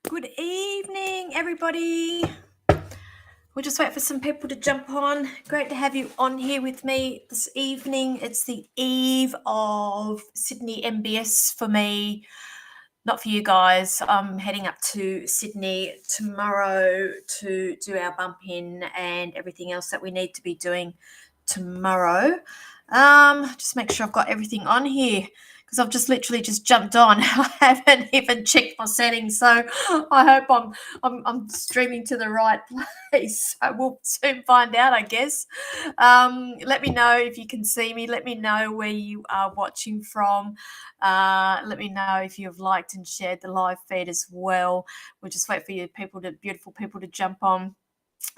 Good evening, everybody. We'll just wait for some people to jump on. Great to have you on here with me this evening. It's the eve of Sydney MBS for me, not for you guys. I'm heading up to Sydney tomorrow to do our bump in and everything else that we need to be doing tomorrow. Just make sure I've got everything on here because I've just literally just jumped on. I haven't even checked my settings, so I hope I'm streaming to the right place. So we'll soon find out, I guess. Let me know if you can see me. Let me know where you are watching from. Let me know if you've liked and shared the live feed as well. We'll just wait for you beautiful people to jump on.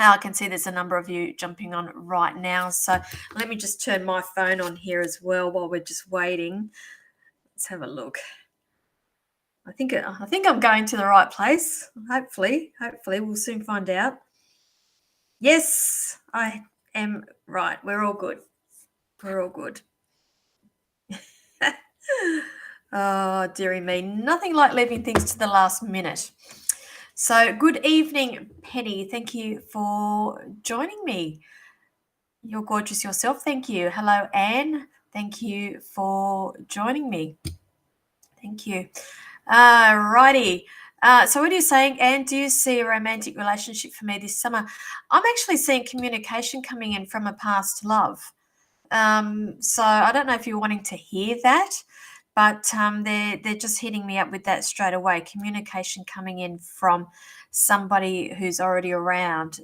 I can see there's a number of you jumping on right now. So let me just turn my phone on here as well while we're just waiting. Let's have a look. I think I'm going to the right place. Hopefully we'll soon find out. Yes, I am right. We're all good. Oh, dearie me. Nothing like leaving things to the last minute. So good evening, Penny. Thank you for joining me. You're gorgeous yourself. Thank you. Hello, Anne. Thank you for joining me. Thank you. Righty. So what are you saying, Anne? Do you see a romantic relationship for me this summer? I'm actually seeing communication coming in from a past love. So I don't know if you're wanting to hear that, but they're just hitting me up with that straight away. Communication coming in from somebody who's already around.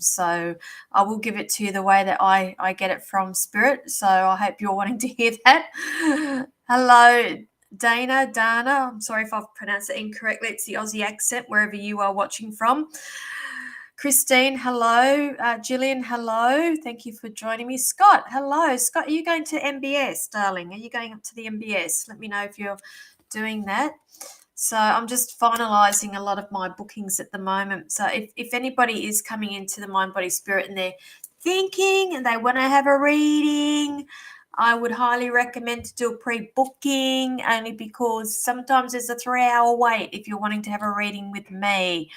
So I will give it to you the way that I get it from Spirit. So I hope you're wanting to hear that. Hello, Dana. I'm sorry if I've pronounced it incorrectly. It's the Aussie accent wherever you are watching from. Christine, hello. Gillian, hello. Thank you for joining me. Scott, hello. Scott, are you going to MBS, darling? Are you going up to the MBS? Let me know if you're doing that. So I'm just finalising a lot of my bookings at the moment. So if anybody is coming into the Mind, Body, Spirit and they're thinking and they want to have a reading, I would highly recommend to do a pre-booking, only because sometimes there's a 3-hour wait if you're wanting to have a reading with me.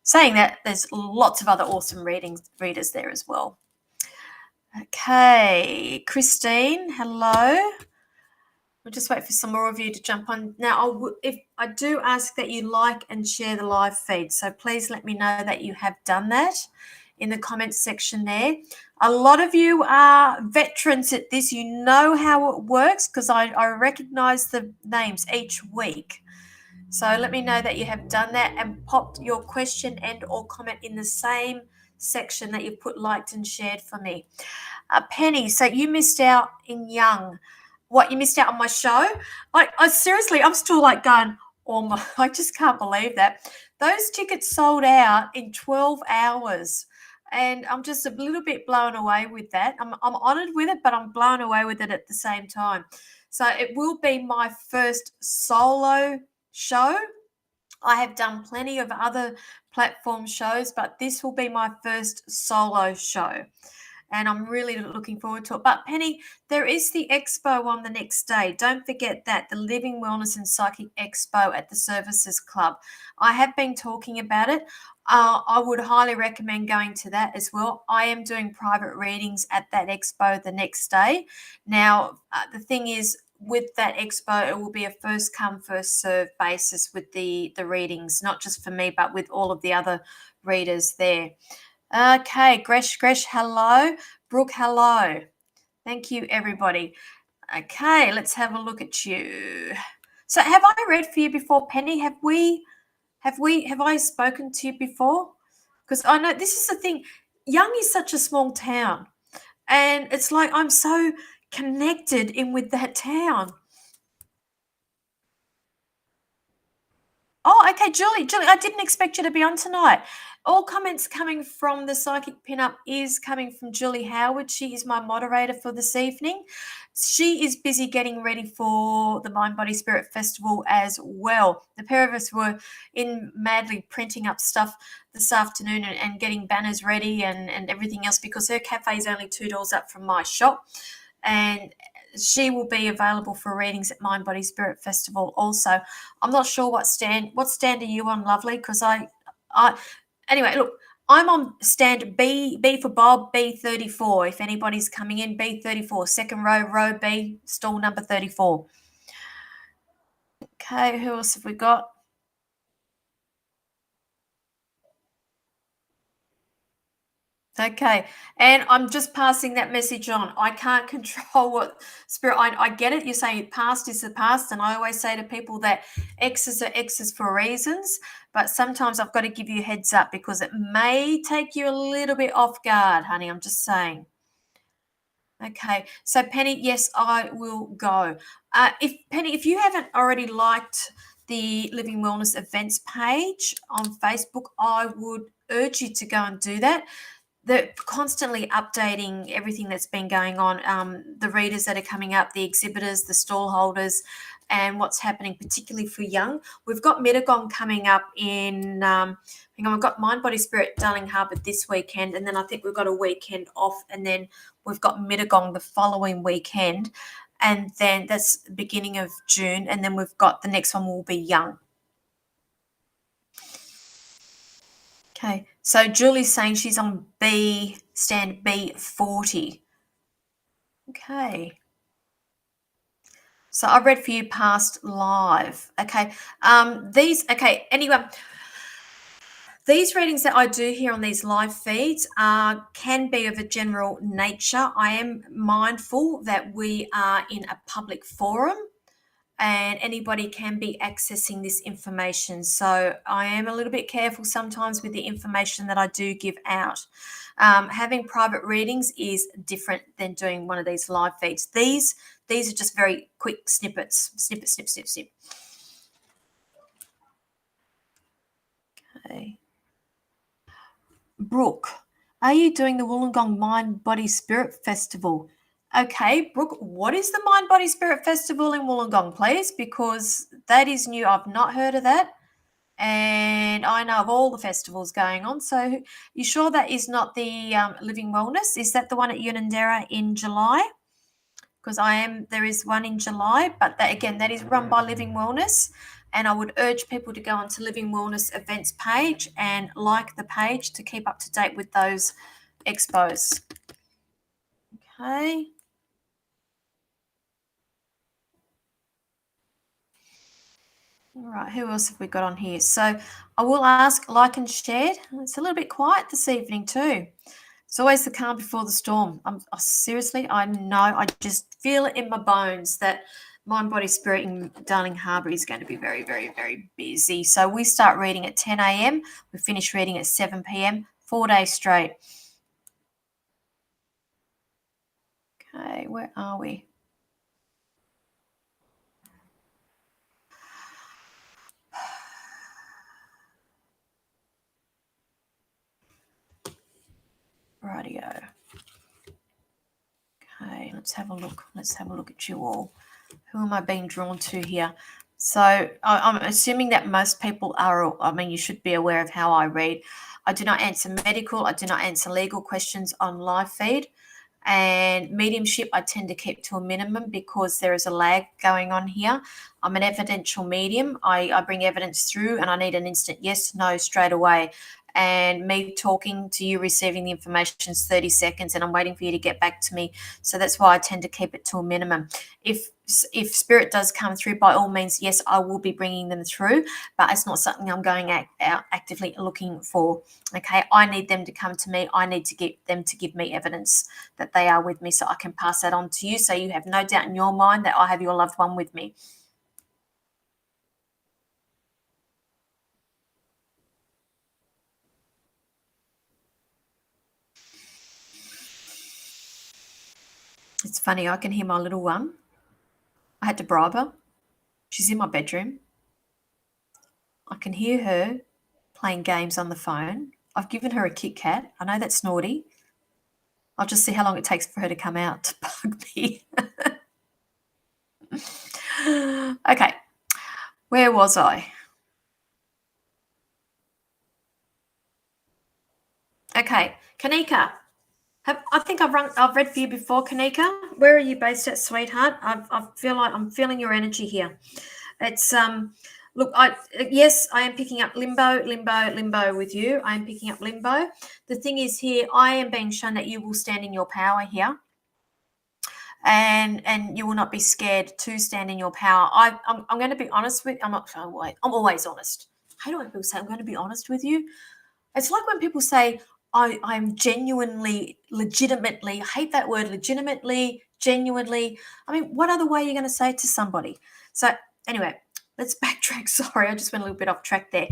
Saying that, there's lots of other awesome readers there as well. Okay, Christine, hello. We'll just wait for some more of you to jump on. Now, if I do ask that you like and share the live feed, so please let me know that you have done that in the comments section there. A lot of you are veterans at this. You know how it works because I recognize the names each week. So let me know that you have done that and popped your question and or comment in the same section that you put liked and shared for me. Penny, so you missed out in Young. What, you missed out on my show? I seriously, I'm still like going, oh my, I just can't believe that. Those tickets sold out in 12 hours. And I'm just a little bit blown away with that. I'm honoured with it, but I'm blown away with it at the same time. So it will be my first solo show. I have done plenty of other platform shows, but this will be my first solo show. And I'm really looking forward to it. But Penny, there is the expo on the next day. Don't forget that, the Living Wellness and Psychic Expo at the Services Club. I have been talking about it. I would highly recommend going to that as well. I am doing private readings at that expo the next day. Now, the thing is, with that expo, it will be a first come, first serve basis with the readings, not just for me, but with all of the other readers there. Okay, Gresh, hello. Brooke, hello. Thank you, everybody. Okay, let's have a look at you. So have I read for you before, Penny? Have I spoken to you before? Because I know this is the thing. Young is such a small town. And it's like I'm so connected in with that town. Oh, okay, Julie, I didn't expect you to be on tonight. All comments coming from the Psychic Pinup is coming from Julie Howard. She is my moderator for this evening. She is busy getting ready for the Mind, Body, Spirit Festival as well. The pair of us were in madly printing up stuff this afternoon and getting banners ready and everything else because her cafe is only 2 doors up from my shop. And she will be available for readings at Mind Body Spirit Festival also. I'm not sure what stand are you on, lovely? Because I anyway, look, I'm on stand B for Bob, B34. If anybody's coming in, B34, second row, row B, stall number 34. Okay, who else have we got? Okay, and I'm just passing that message on. I can't control what spirit. I get it. You're saying past is the past, and I always say to people that X's are X's for reasons. But sometimes I've got to give you a heads up because it may take you a little bit off guard, honey. I'm just saying. Okay, so Penny, yes, I will go. If Penny, if you haven't already liked the Living Wellness events page on Facebook, I would urge you to go and do that. They're constantly updating everything that's been going on, the readers that are coming up, the exhibitors, the stall holders, and what's happening, particularly for young. We've got Mittagong coming up in, hang on, we've got Mind, Body, Spirit, Darling Harbour this weekend, and then I think we've got a weekend off, and then we've got Mittagong the following weekend, and then that's the beginning of June, and then we've got the next one will be young. Okay, so Julie's saying she's on B, stand B40. Okay. So I read for you past live. Okay. Anyway, these readings that I do here on these live feeds can be of a general nature. I am mindful that we are in a public forum and anybody can be accessing this information. So I am a little bit careful sometimes with the information that I do give out. Having private readings is different than doing one of these live feeds. These are just very quick snippets, snip, snip, snip, snip. Okay. Brooke, are you doing the Wollongong Mind Body Spirit Festival? Okay, Brooke, what is the Mind Body Spirit Festival in Wollongong, please? Because that is new. I've not heard of that. And I know of all the festivals going on. So you sure that is not the Living Wellness? Is that the one at Unanderra in July? Because there is one in July, but that is run by Living Wellness. And I would urge people to go onto Living Wellness events page and like the page to keep up to date with those expos. Okay. All right, who else have we got on here? So I will ask, like and shared. It's a little bit quiet this evening too. It's always the calm before the storm. Seriously, I know, I just feel it in my bones that Mind, Body, Spirit in Darling Harbour is going to be very, very, very busy. So we start reading at 10 a.m. We finish reading at 7 p.m. 4 days straight. Okay, where are we? Rightio. Okay, let's have a look. Let's have a look at you all. Who am I being drawn to here? So I'm assuming that most people are, you should be aware of how I read. I do not answer medical. I do not answer legal questions on live feed. And mediumship, I tend to keep to a minimum because there is a lag going on here. I'm an evidential medium. I bring evidence through and I need an instant yes, no, straight away. And me talking to you, receiving the information is 30 seconds and I'm waiting for you to get back to me. So that's why I tend to keep it to a minimum. If spirit does come through, by all means, yes, I will be bringing them through, but it's not something I'm going out actively looking for. Okay, I need them to come to me. I need to get them to give me evidence that they are with me so I can pass that on to you so you have no doubt in your mind that I have your loved one with me. It's funny, I can hear my little one. I had to bribe her. She's in my bedroom. I can hear her playing games on the phone. I've given her a Kit Kat. I know that's naughty. I'll just see how long it takes for her to come out to bug me. Okay, where was I? Okay, Kanika, I think I've read for you before, Kanika. Where are you based at, sweetheart? I feel like I'm feeling your energy here. It's look, yes, I am picking up limbo with you. I am picking up limbo. The thing is here, I am being shown that you will stand in your power here, and you will not be scared to stand in your power. I'm going to be honest with. I'm always honest. How do I people say I'm going to be honest with you? It's like when people say, I'm genuinely, legitimately, I hate that word, legitimately, genuinely. I mean, what other way are you going to say it to somebody? So, anyway, let's backtrack. Sorry, I just went a little bit off track there.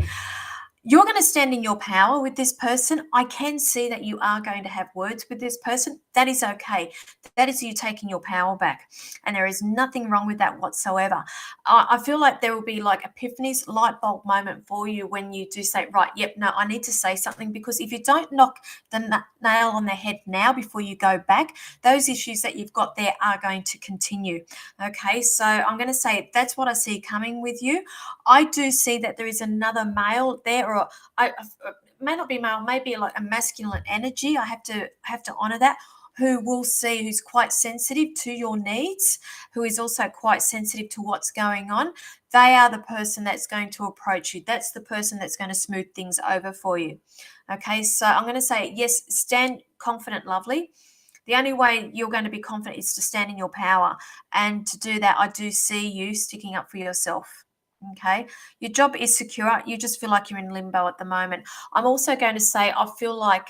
You're going to stand in your power with this person. I can see that you are going to have words with this person. That is okay. That is you taking your power back. And there is nothing wrong with that whatsoever. I feel like there will be like epiphanies, light bulb moment for you when you do say, right, yep, no, I need to say something, because if you don't knock the nail on the head now before you go back, those issues that you've got there are going to continue. Okay, so I'm going to say that's what I see coming with you. I do see that there is another male there, or may not be male, maybe like a masculine energy. I have to honor that. Who will see, who's quite sensitive to your needs, who is also quite sensitive to what's going on. They are the person that's going to approach you. That's the person that's going to smooth things over for you. Okay, so I'm going to say yes, stand confident, lovely. The only way you're going to be confident is to stand in your power. And to do that, I do see you sticking up for yourself. Okay. Your job is secure. You just feel like you're in limbo at the moment. I'm also going to say, I feel like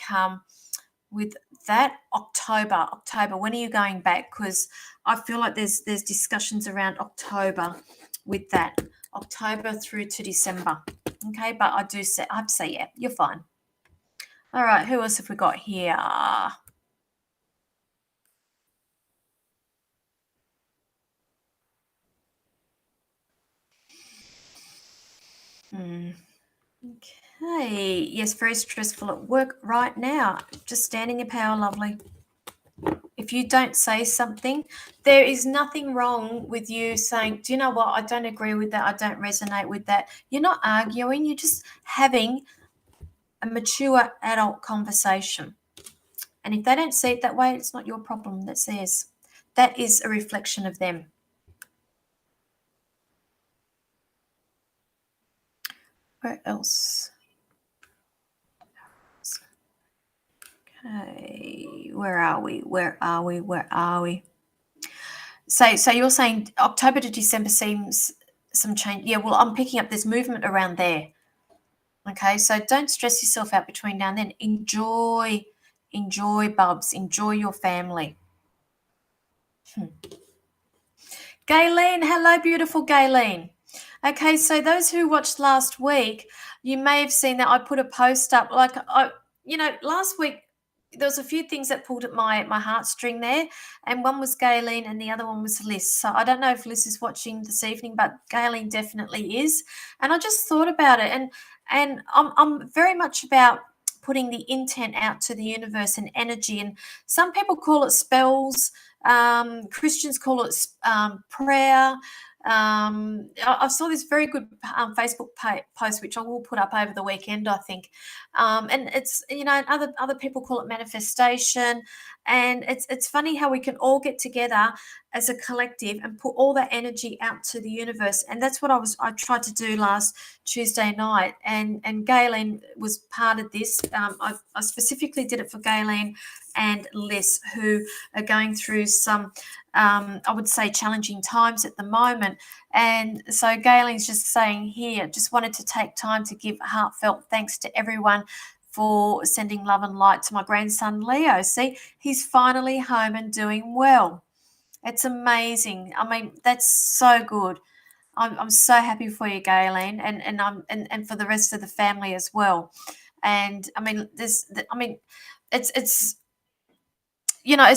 with that October, when are you going back? Because I feel like there's discussions around October with that. October through to December. Okay. But I have to say, yeah, you're fine. All right. Who else have we got here? Hmm. Okay. Yes, very stressful at work right now. Just stand in your power, lovely. If you don't say something, there is nothing wrong with you saying, do you know what? I don't agree with that. I don't resonate with that. You're not arguing. You're just having a mature adult conversation. And if they don't see it that way, it's not your problem. That's theirs. That is a reflection of them. Where else? Okay, where are we? Where are we? Where are we? So you're saying October to December seems some change. Yeah, well, I'm picking up this movement around there. Okay, so don't stress yourself out between now and then. Enjoy, Bubs. Enjoy your family. Gayleen, hello, beautiful Gayleen. Okay, so those who watched last week, you may have seen that I put a post up. Last week there was a few things that pulled at my heartstring there, and one was Gayleen, and the other one was Liz. So I don't know if Liz is watching this evening, but Gayleen definitely is. And I just thought about it, and I'm very much about putting the intent out to the universe and energy. And some people call it spells. Christians call it prayer. I saw this very good Facebook post, which I will put up over the weekend, I think. And it's, other people call it manifestation. And it's funny how we can all get together as a collective and put all that energy out to the universe. And that's what I tried to do last Tuesday night. And Gayleen was part of this. I specifically did it for Gayleen and Liz, who are going through some, I would say, challenging times at the moment. And so Galen's just saying here, just wanted to take time to give heartfelt thanks to everyone for sending love and light to my grandson, Leo. See, he's finally home and doing well. It's amazing. I mean, that's so good. I'm so happy for you, Galen, and for the rest of the family as well. And I mean, it's it's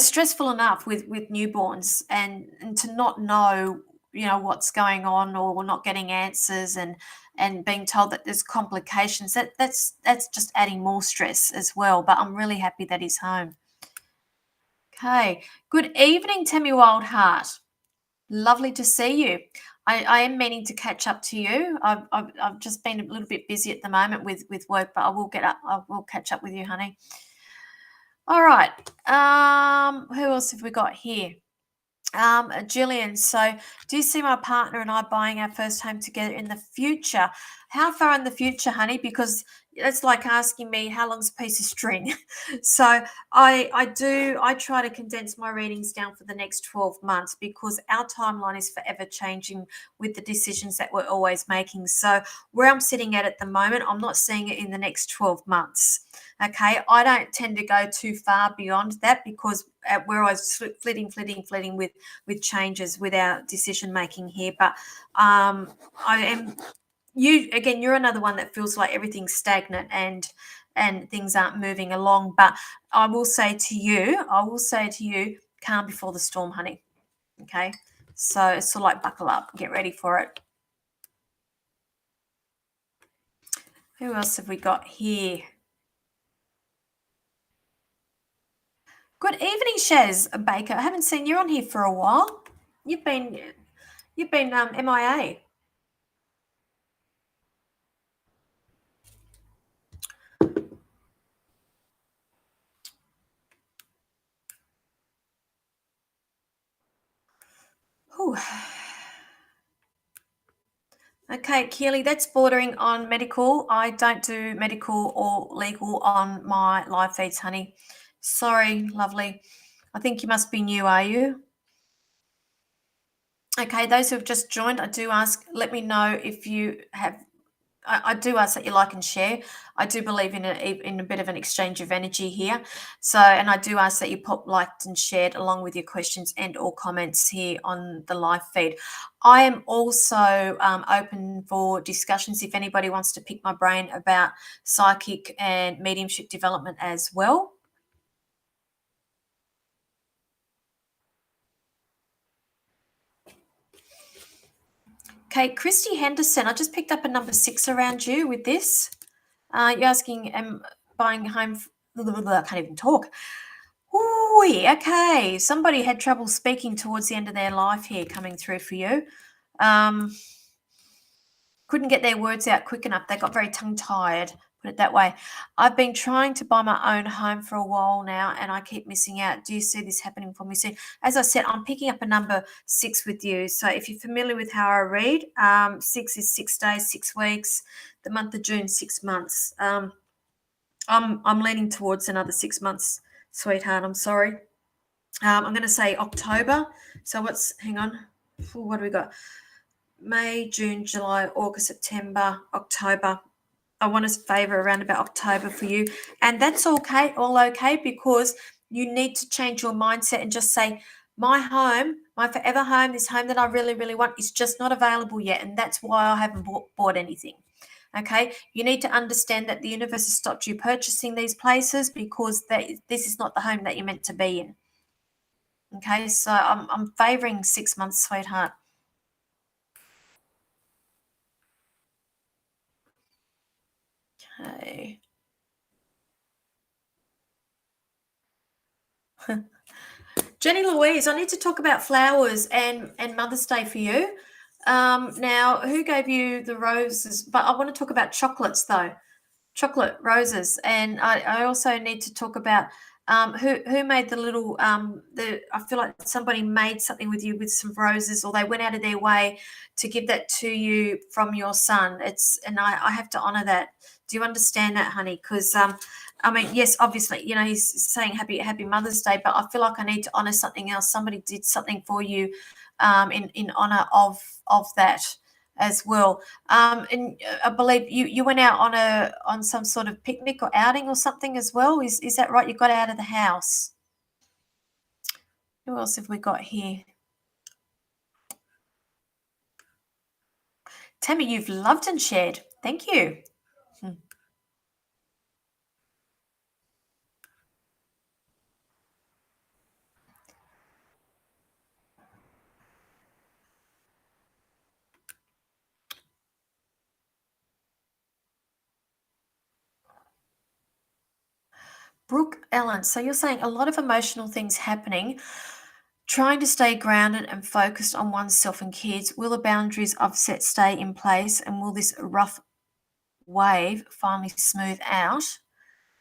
stressful enough with newborns, and to not know what's going on, or not getting answers, and being told that there's complications, that's just adding more stress as well. But I'm really happy that he's home. Okay, good evening, Tammy Wildheart. Lovely to see you. I am meaning to catch up to you. I've just been a little bit busy at the moment with work, but I will catch up with you, honey. All right. Who else have we got here? Jillian, so do you see my partner and I buying our first home together in the future? How far in the future, honey? Because it's like asking me how long's a piece of string. So I try to condense my readings down for the next 12 months because our timeline is forever changing with the decisions that we're always making. So where I'm sitting at the moment, I'm not seeing it in the next 12 months. Okay, I don't tend to go too far beyond that because we're always flitting with changes with our decision making here. But I am you again. You're another one that feels like everything's stagnant and things aren't moving along. But I will say to you, calm before the storm, honey. Okay, so it's sort of like buckle up, get ready for it. Who else have we got here? Good evening, Shez Baker. I haven't seen you on here for a while. You've been MIA. Whew. Okay, Keely, that's bordering on medical. I don't do medical or legal on my live feeds, honey. Sorry, lovely. I think you must be new, are you? Okay, those who have just joined, I do ask, let me know if you have I do ask that you like and share. I do believe in a bit of an exchange of energy here. So, and I do ask that you pop liked and shared along with your questions and or comments here on the live feed. I am also open for discussions if anybody wants to pick my brain about psychic and mediumship development as well. Okay, Christy Henderson, I just picked up a number 6 around you with this. You're asking, am buying home? I can't even talk. Ooh, okay. Somebody had trouble speaking towards the end of their life here coming through for you. Um, couldn't get their words out quick enough. They got very tongue tied, put it that way. I've been trying to buy my own home for a while now and I keep missing out. Do you see this happening for me soon? As I said, I'm picking up a number 6 with you. So if you're familiar with how I read, 6 is 6 days, 6 weeks, the month of June, 6 months. I'm leaning towards another 6 months, sweetheart. I'm sorry. I'm going to say October. So hang on. What do we got? May, June, July, August, September, October. I want to favor around about October for you. And that's okay, all okay, because you need to change your mindset and just say, my home, my forever home, this home that I really, really want is just not available yet. And that's why I haven't bought anything. Okay, you need to understand that the universe has stopped you purchasing these places because this is not the home that you're meant to be in. Okay, so I'm favoring 6 months, sweetheart. Okay. Jenny Louise, I need to talk about flowers and Mother's Day for you. Now, who gave you the roses? But I want to talk about chocolates though. Chocolate roses, and I also need to talk about who made the little I feel like somebody made something with you with some roses, or they went out of their way to give that to you from your son. And I have to honor that. Do you understand that, honey? Because I mean, yes, obviously, he's saying happy Mother's Day, but I feel like I need to honor something else. Somebody did something for you in honor of that as well. And I believe you went out on some sort of picnic or outing or something as well. Is that right? You got out of the house. Who else have we got here? Tammy, you've loved and shared. Thank you. Brooke Ellen, so you're saying a lot of emotional things happening, trying to stay grounded and focused on oneself and kids. Will the boundaries I've set stay in place, and will this rough wave finally smooth out?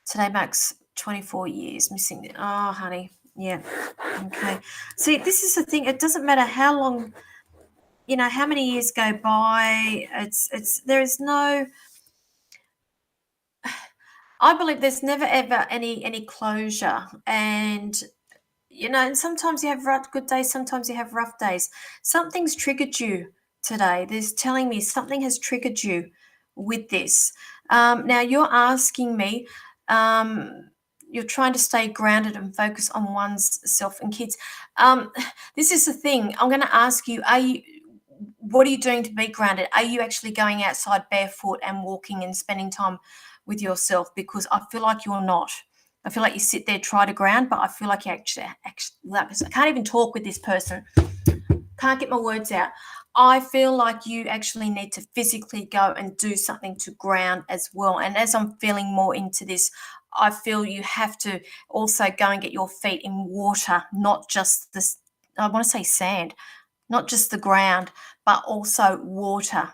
Today marks 24 years missing. Oh, honey. Yeah. Okay. See, this is the thing. It doesn't matter how long, how many years go by. There is no, I believe there's never ever any closure. And sometimes you have good days, sometimes you have rough days. Something's triggered you today. There's telling me something has triggered you with this. Now you're asking me, you're trying to stay grounded and focus on one's self and kids. This is the thing. I'm going to ask you, what are you doing to be grounded? Are you actually going outside barefoot and walking and spending time with yourself? Because I feel like you're not. I feel like you sit there, try to ground, but I feel like you actually I can't even talk with this person. Can't get my words out. I feel like you actually need to physically go and do something to ground as well. And as I'm feeling more into this, I feel you have to also go and get your feet in water, not just this, I want to say sand, not just the ground, but also water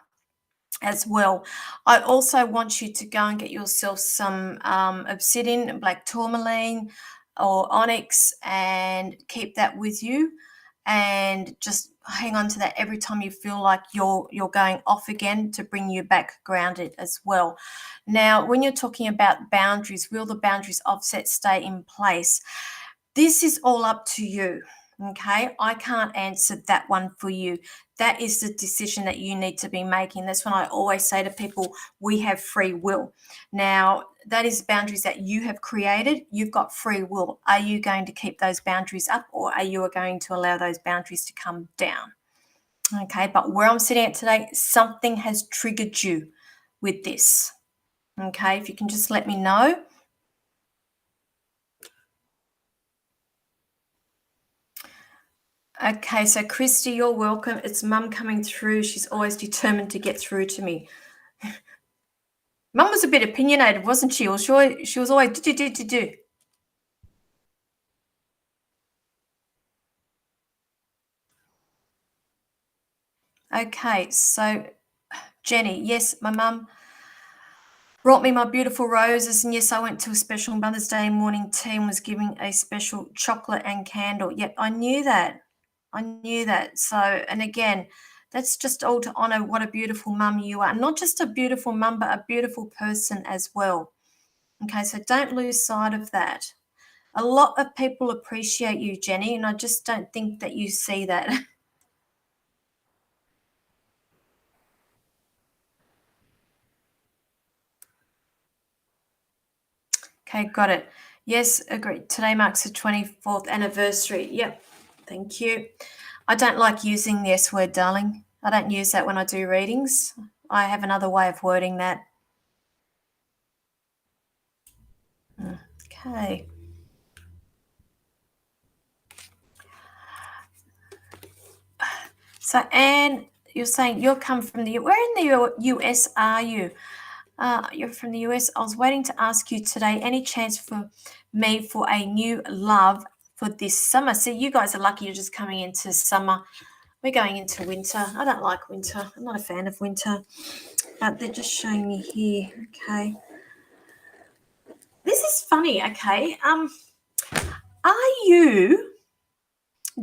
as well. I also want you to go and get yourself some obsidian, black tourmaline or onyx, and keep that with you, and just hang on to that every time you feel like you're going off again, to bring you back grounded as well. Now, when you're talking about boundaries, will the boundaries offset stay in place? This is all up to you. Okay, I can't answer that one for you. That is the decision that you need to be making. That's when I always say to people, we have free will. Now, that is boundaries that you have created. You've got free will. Are you going to keep those boundaries up, or are you going to allow those boundaries to come down? Okay, but where I'm sitting at today, something has triggered you with this. Okay, if you can just let me know. Okay, so Christy, you're welcome. It's Mum coming through. She's always determined to get through to me. Mum was a bit opinionated, wasn't she? Or she was always do. Okay, so Jenny, yes, my mum brought me my beautiful roses, and yes, I went to a special Mother's Day morning tea and was giving a special chocolate and candle. Yep, I knew that. So, and again, that's just all to honor what a beautiful mum you are. Not just a beautiful mum, but a beautiful person as well. Okay, so don't lose sight of that. A lot of people appreciate you, Jenny, and I just don't think that you see that. Okay, got it. Yes, agreed. Today marks the 24th anniversary. Yep, thank you. I don't like using the S word, darling. I don't use that when I do readings. I have another way of wording that. Okay. So, Anne, you're saying you're come from where in the US are you? You're from the US. I was waiting to ask you today, any chance for me for a new love for this summer? See, you guys are lucky you're just coming into summer. We're going into winter. I don't like winter. I'm not a fan of winter. But they're just showing me here. Okay. This is funny. Okay. Are you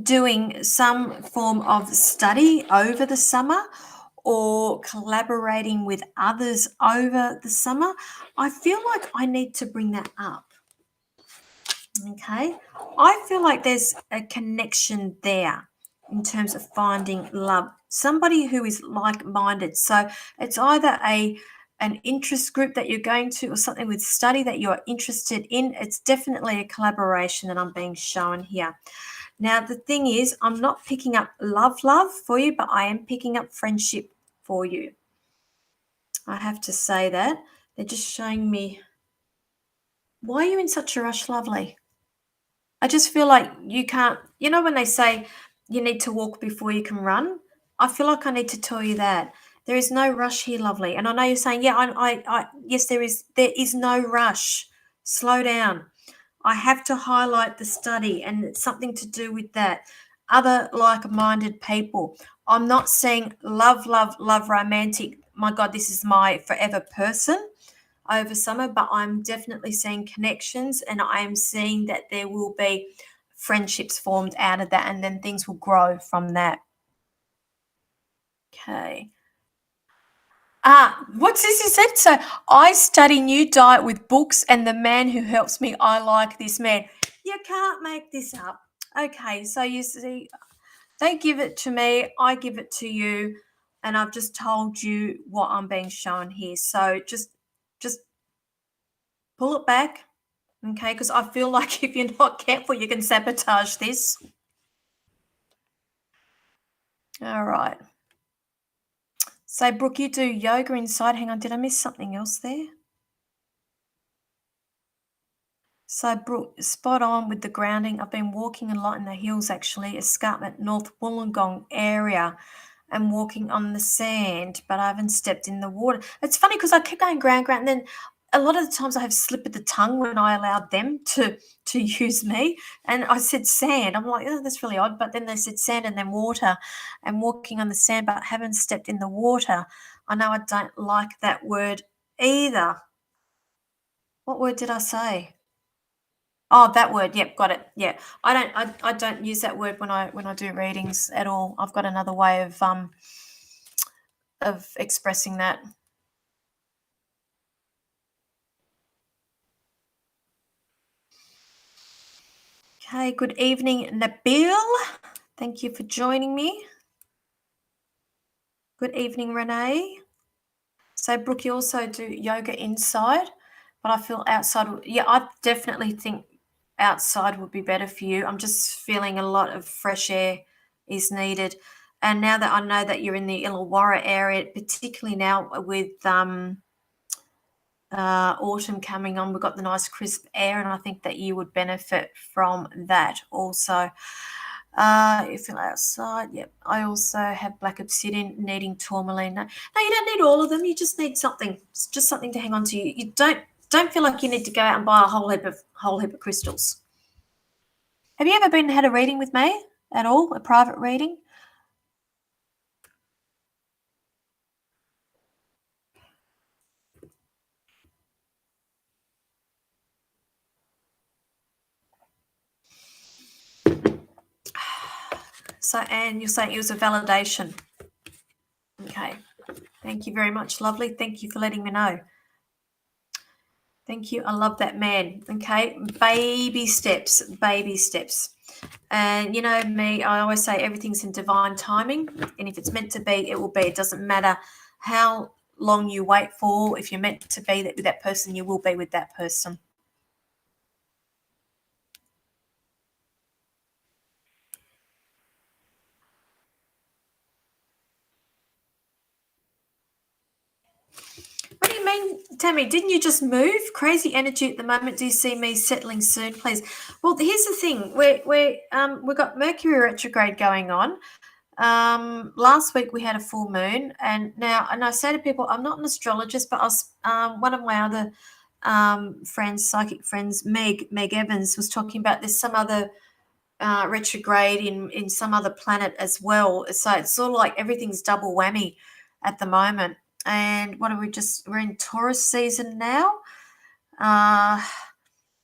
doing some form of study over the summer, or collaborating with others over the summer? I feel like I need to bring that up. Okay. I feel like there's a connection there in terms of finding love. Somebody who is like-minded. So it's either an interest group that you're going to, or something with study that you're interested in. It's definitely a collaboration that I'm being shown here. Now, the thing is, I'm not picking up love for you, but I am picking up friendship for you. I have to say that. They're just showing me. Why are you in such a rush, lovely? I just feel like you can't, when they say you need to walk before you can run, I feel like I need to tell you that. There is no rush here, lovely. And I know you're saying, yeah, yes, there is no rush. Slow down. I have to highlight the study, and it's something to do with that. Other like-minded people. I'm not saying love, romantic. My God, this is my forever person. over summer, but I'm definitely seeing connections, and I'm seeing that there will be friendships formed out of that, and then things will grow from that. Okay. What's this you said? So I study new diet with books, and the man who helps me, I like this man. You can't make this up. Okay, so you see, they give it to me, I give it to you, and I've just told you what I'm being shown here. So just pull it back, okay? Because I feel like if you're not careful, you can sabotage this. All right. So, Brooke, you do yoga inside. Hang on, did I miss something else there? So, Brooke, spot on with the grounding. I've been walking a lot in the hills, actually, Escarpment, North Wollongong area, and walking on the sand, but I haven't stepped in the water. It's funny because I keep going ground, and then a lot of the times I have slip of the tongue when I allowed them to use me, and I said sand. I'm like, oh, that's really odd. But then they said sand and then water, and walking on the sand, but haven't stepped in the water. I know I don't like that word either. What word did I say? Oh, that word. Yep, got it. Yeah. I don't use that word when I do readings at all. I've got another way of expressing that. Okay, good evening, Nabil. Thank you for joining me. Good evening, Renee. So, Brooke, you also do yoga inside, but I feel outside. Yeah, I definitely think outside would be better for you. I'm just feeling a lot of fresh air is needed. And now that I know that you're in the Illawarra area, particularly now with autumn coming on, we've got the nice crisp air, and I think that you would benefit from that also. You feel outside. Yep. I also have black obsidian needing tourmaline. No, you don't need all of them. You just need something. It's just something to hang on to. You don't feel like you need to go out and buy a whole heap of crystals. Have you ever been had a reading with me at all? A private reading? So, Anne, you're saying it was a validation. Okay. Thank you very much, lovely. Thank you for letting me know. Thank you. I love that man. Okay. Baby steps, baby steps. And you know me, I always say everything's in divine timing. And if it's meant to be, it will be. It doesn't matter how long you wait for. If you're meant to be with that person, you will be with that person. What do you mean, Tammy? Didn't you just move? Crazy energy at the moment. Do you see me settling soon, please? Well, here's the thing. We've got Mercury retrograde going on. Last week we had a full moon, and I say to people, I'm not an astrologist, but one of my other friends, psychic friends, Meg Evans, was talking about there's some other retrograde in some other planet as well. So it's sort of like everything's double whammy at the moment. And what are we're in Taurus season now.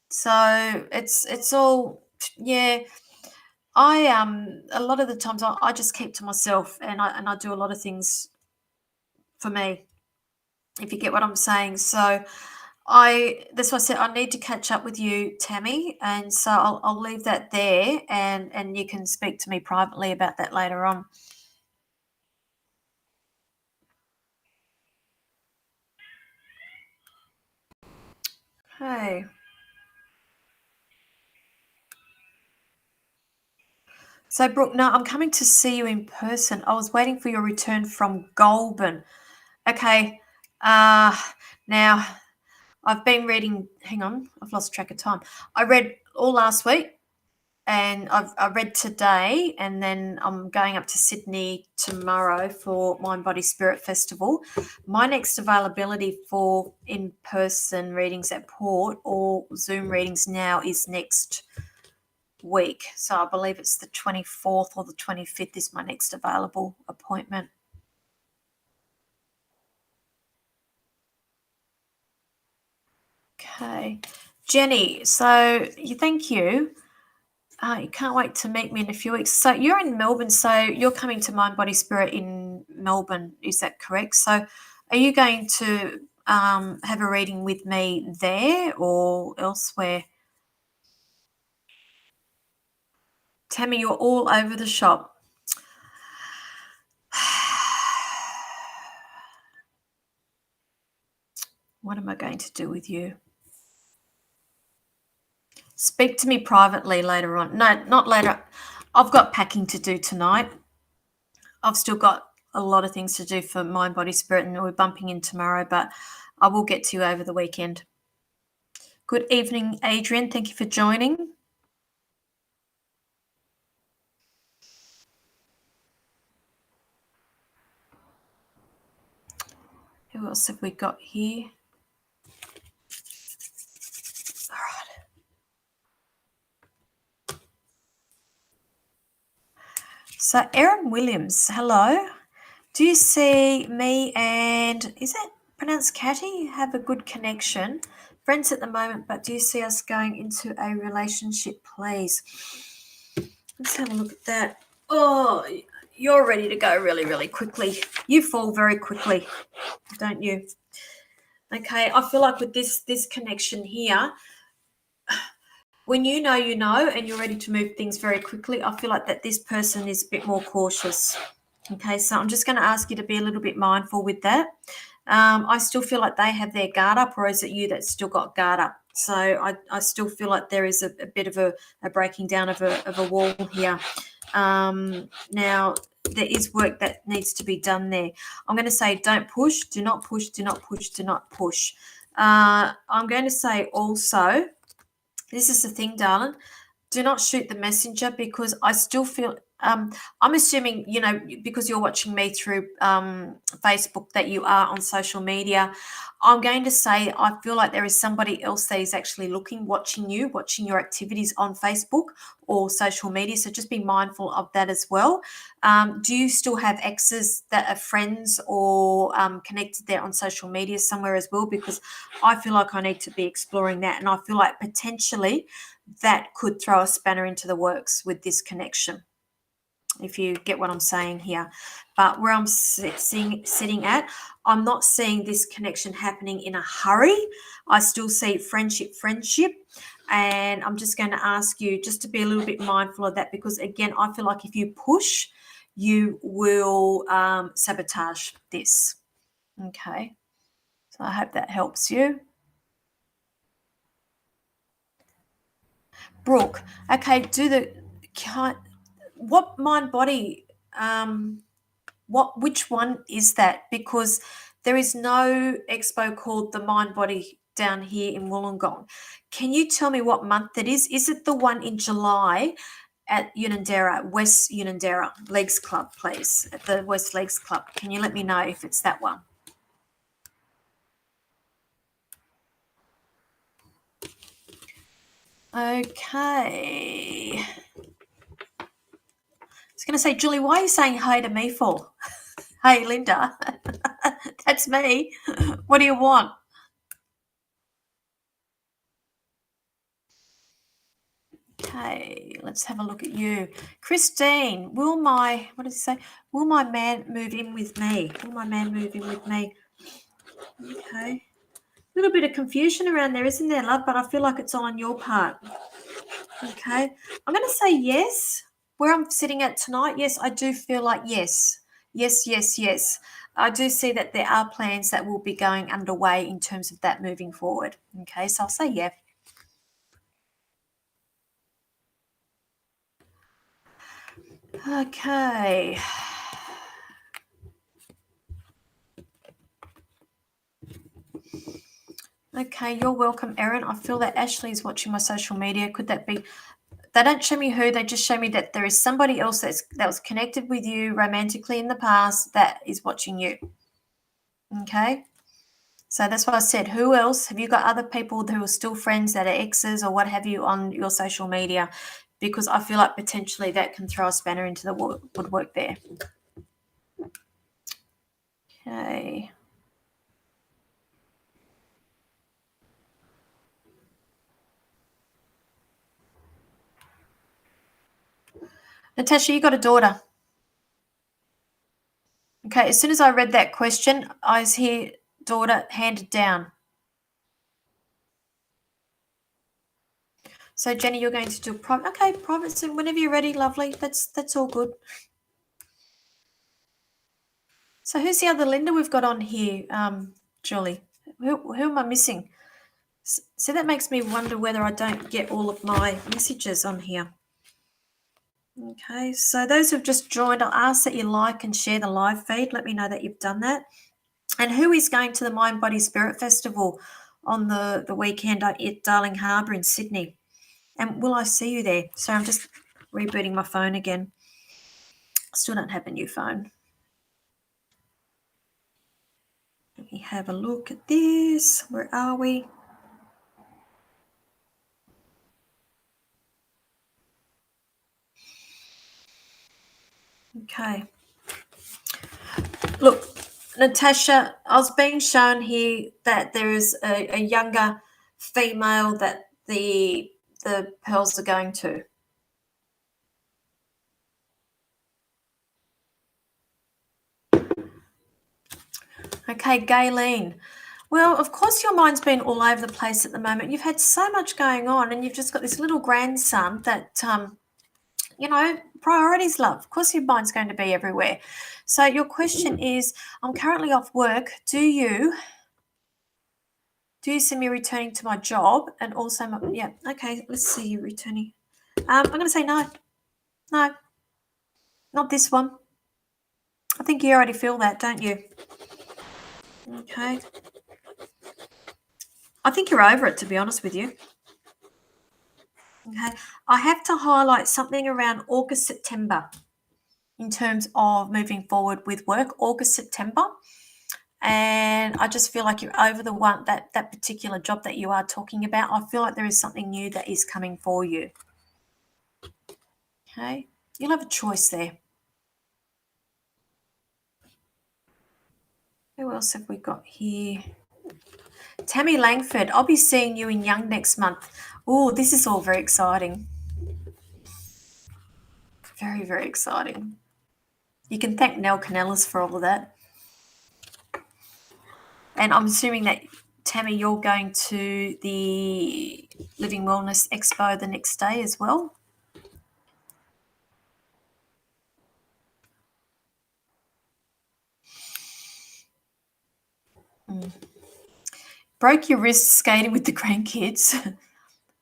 So it's all, yeah. I a lot of the times I just keep to myself, and I do a lot of things for me, if you get what I'm saying. So that's why I said I need to catch up with you, Tammy, and so I'll leave that there, and you can speak to me privately about that later on. Okay. So, Brooke, no, I'm coming to see you in person. I was waiting for your return from Goulburn. Okay. Now I've been reading. Hang on, I've lost track of time. I read all last week, and I read today, and then I'm going up to Sydney tomorrow for Mind Body Spirit Festival. My next availability for in-person readings at Port or Zoom readings now is next week. So I believe it's the 24th or the 25th is my next available appointment. Okay. Jenny, so thank you. You can't wait to meet me in a few weeks. So you're in Melbourne, so you're coming to Mind, Body, Spirit in Melbourne. Is that correct? So are you going to have a reading with me there or elsewhere? Tammy, you're all over the shop. What am I going to do with you? Speak to me privately later on. No, not later. I've got packing to do tonight. I've still got a lot of things to do for Mind, Body, Spirit, and we're bumping in tomorrow, but I will get to you over the weekend. Good evening, Adrian. Thank you for joining. Who else have we got here? All right. So, Erin Williams, hello. Do you see me and, is that pronounced Catty, have a good connection? Friends at the moment, but do you see us going into a relationship, please? Let's have a look at that. Oh, you're ready to go really, really quickly. You fall very quickly, don't you? Okay, I feel like with this connection here, when you know, and you're ready to move things very quickly, I feel like that this person is a bit more cautious. Okay, so I'm just going to ask you to be a little bit mindful with that. I still feel like they have their guard up, or is it you that's still got guard up? So I still feel like there is a bit of a breaking down of a wall here. Now, there is work that needs to be done there. I'm going to say don't push, do not push, do not push, do not push. I'm going to say also, this is the thing, darling, do not shoot the messenger, because I still feel I'm assuming, because you're watching me through Facebook, that you are on social media. I'm going to say I feel like there is somebody else that is actually watching your activities on Facebook or social media. So just be mindful of that as well. Do you still have exes that are friends or connected there on social media somewhere as well? Because I feel like I need to be exploring that, and I feel like potentially that could throw a spanner into the works with this connection, if you get what I'm saying here. But where I'm sitting at, I'm not seeing this connection happening in a hurry. I still see friendship. And I'm just going to ask you just to be a little bit mindful of that, because again, I feel like if you push, you will sabotage this. Okay. So I hope that helps you. Brooke, okay, what mind body which one is that? Because there is no expo called the Mind Body down here in Wollongong. Can you tell me what month that is? Is it the one in July at Unanderra, West Unanderra Legs Club, please? At the West Legs Club. Can you let me know if it's that one? Okay. I was going to say, Julie, why are you saying hi to me for? Hey, Linda. That's me. What do you want? Okay, let's have a look at you. Christine, what did it say? Will my man move in with me? Will my man move in with me? Okay. A little bit of confusion around there, isn't there, love? But I feel like it's all on your part. Okay. I'm going to say yes. Where I'm sitting at tonight, yes, I do feel like yes. Yes, yes, yes. I do see that there are plans that will be going underway in terms of that moving forward. Okay, so I'll say yeah. Okay. Okay, you're welcome, Erin. I feel that Ashley is watching my social media. Could that be? They don't show me who. They just show me that there is somebody else that was connected with you romantically in the past that is watching you. Okay, so that's why I said, who else? Have you got other people who are still friends that are exes or what have you on your social media? Because I feel like potentially that can throw a spanner into the woodwork there. Okay. Natasha, you got a daughter. Okay, as soon as I read that question, I was here, daughter, handed down. So, Jenny, you're going to do private. Okay, private soon. Whenever you're ready, lovely. That's all good. So, who's the other Linda we've got on here, Julie? Who am I missing? So that makes me wonder whether I don't get all of my messages on here. Okay, so those who've just joined, I'll ask that you like and share the live feed. Let me know that you've done that. And who is going to the Mind Body Spirit Festival on the weekend at Darling Harbour in Sydney? And will I see you there? So I'm just rebooting my phone again. Still don't have a new phone. Let me have a look at this. Where are we? Okay. Look, Natasha, I was being shown here that there is a younger female that the pearls are going to. Okay, Gayleen. Well, of course your mind's been all over the place at the moment. You've had so much going on and you've just got this little grandson that, priorities, love. Of course your mind's going to be everywhere. So your question is, I'm currently off work. Do you see me returning to my job? And also, okay, let's see you returning. I'm going to say no. No, not this one. I think you already feel that, don't you? Okay. I think you're over it, to be honest with you. Okay. I have to highlight something around August, September in terms of moving forward with work, August, September. And I just feel like you're over the one, that particular job that you are talking about. I feel like there is something new that is coming for you. Okay. You'll have a choice there. Who else have we got here? Tammy Langford, I'll be seeing you in Young next month. Oh, this is all very exciting. Very, very exciting. You can thank Nell Canellis for all of that. And I'm assuming that, Tammy, you're going to the Living Wellness Expo the next day as well? Broke your wrist skating with the grandkids.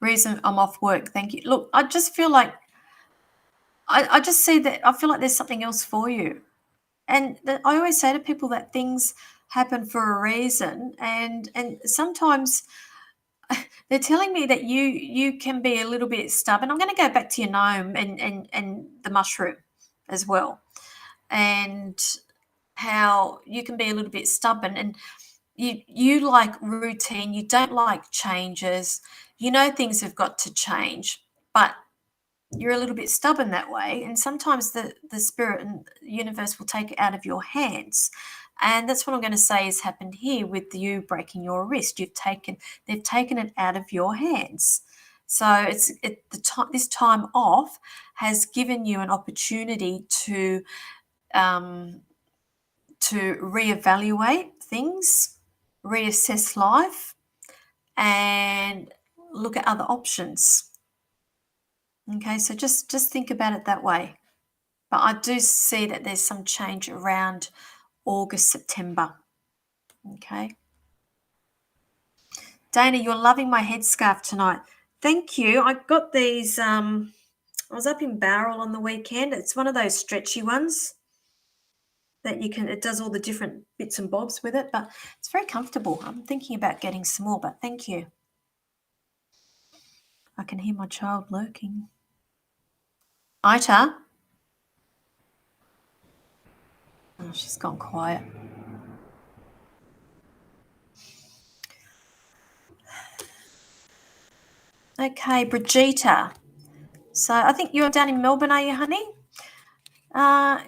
Reason I'm off work. Thank you. Look, I just feel like I just see that I feel like there's something else for you. And I always say to people that things happen for a reason, and sometimes they're telling me that you can be a little bit stubborn. I'm going to go back to your gnome and the mushroom as well, and how you can be a little bit stubborn, and you like routine, you don't like changes, things have got to change, but you're a little bit stubborn that way, and sometimes the spirit and the universe will take it out of your hands. And that's what I'm going to say has happened here with you breaking your wrist. They've taken it out of your hands. So this time off has given you an opportunity to reevaluate things, reassess life, and look at other options. Okay, so just think about it that way. But I do see that there's some change around August, September. Okay. Dana, you're loving my headscarf tonight. Thank you. I got these, I was up in Bowral on the weekend. It's one of those stretchy ones that it does all the different bits and bobs with it, but it's very comfortable. I'm thinking about getting some more, but thank you. I can hear my child lurking. Ita? Oh, she's gone quiet. Okay, Brigitte. So I think you're down in Melbourne, are you, honey?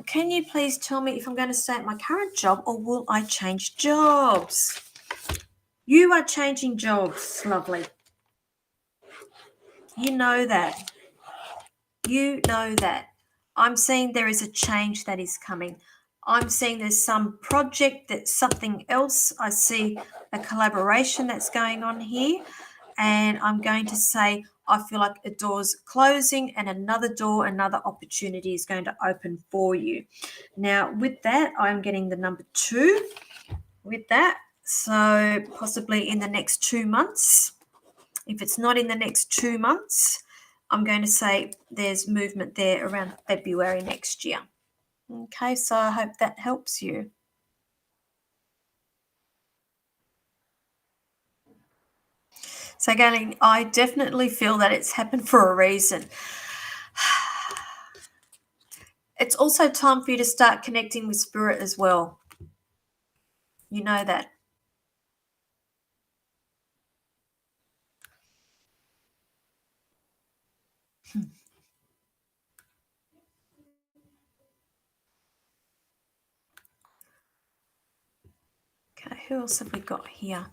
Can you please tell me if I'm going to stay at my current job or will I change jobs? You are changing jobs, lovely. You know that. I'm seeing there is a change that is coming. I'm seeing there's some project that's something else. I see a collaboration that's going on here. And I'm going to say, I feel like a door's closing and another door, another opportunity is going to open for you. Now, with that, I'm getting the number 2 with that. So possibly in the next 2 months. If it's not in the next 2 months, I'm going to say there's movement there around February next year. Okay, so I hope that helps you. So, Galen, I definitely feel that it's happened for a reason. It's also time for you to start connecting with spirit as well. You know that. Okay, who else have we got here?